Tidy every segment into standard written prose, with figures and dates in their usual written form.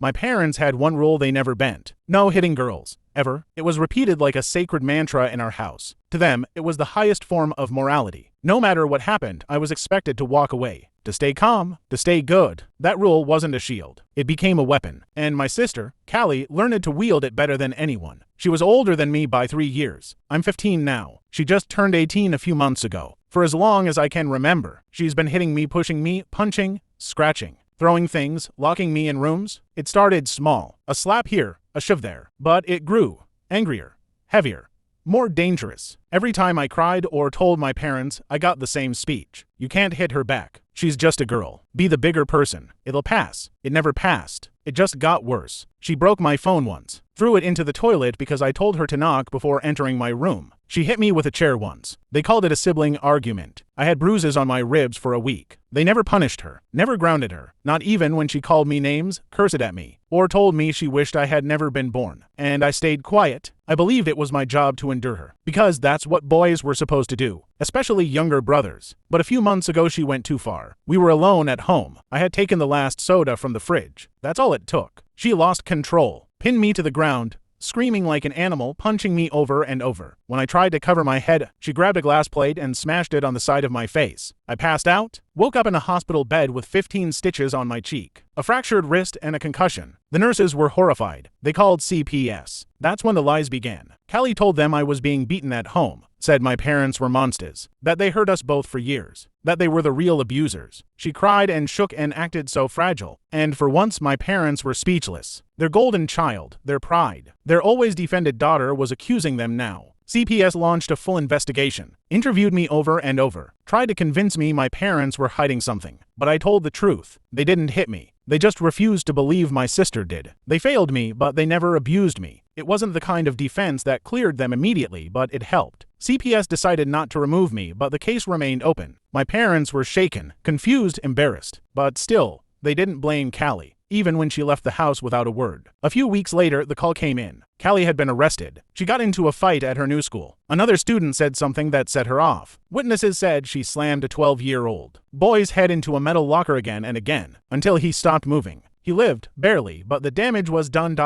My parents had one rule they never bent: no hitting girls. Ever. It was repeated like a sacred mantra in our house. To them, it was the highest form of morality. No matter what happened, I was expected to walk away, to stay calm, to stay good. That rule wasn't a shield. It became a weapon. And my sister, Callie, learned to wield it better than anyone. She was older than me by 3 years. I'm 15 now. She just turned 18 a few months ago. For as long as I can remember, she's been hitting me, pushing me, punching, scratching, throwing things, locking me in rooms. It started small. A slap here, a shove there. But it grew. Angrier. Heavier. More dangerous. Every time I cried or told my parents, I got the same speech. You can't hit her back. She's just a girl. Be the bigger person. It'll pass. It never passed. It just got worse. She broke my phone once. Threw it into the toilet because I told her to knock before entering my room. She hit me with a chair once. They called it a sibling argument. I had bruises on my ribs for a week. They never punished her, never grounded her, not even when she called me names, cursed at me, or told me she wished I had never been born. And I stayed quiet. I believed it was my job to endure her, because that's what boys were supposed to do, especially younger brothers. But a few months ago she went too far. We were alone at home. I had taken the last soda from the fridge. That's all it took. She lost control, pinned me to the ground, screaming like an animal, punching me over and over. When I tried to cover my head, she grabbed a glass plate and smashed it on the side of my face. I passed out, woke up in a hospital bed with 15 stitches on my cheek, a fractured wrist, and a concussion. The nurses were horrified. They called CPS. That's when the lies began. Callie told them I was being beaten at home, said my parents were monsters, that they hurt us both for years, that they were the real abusers. She cried and shook and acted so fragile, and for once my parents were speechless. Their golden child, their pride, their always defended daughter was accusing them now. CPS launched a full investigation, interviewed me over and over, tried to convince me my parents were hiding something. But I told the truth. They didn't hit me. They just refused to believe my sister did. They failed me, but they never abused me. It wasn't the kind of defense that cleared them immediately, but it helped. CPS decided not to remove me, but the case remained open. My parents were shaken, confused, embarrassed. But still, they didn't blame Callie, even when she left the house without a word. A few weeks later, the call came in. Callie had been arrested. She got into a fight at her new school. Another student said something that set her off. Witnesses said she slammed a 12-year-old boy's head into a metal locker again and again, until he stopped moving. He lived, barely, but the damage was done.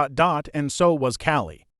And so was Callie.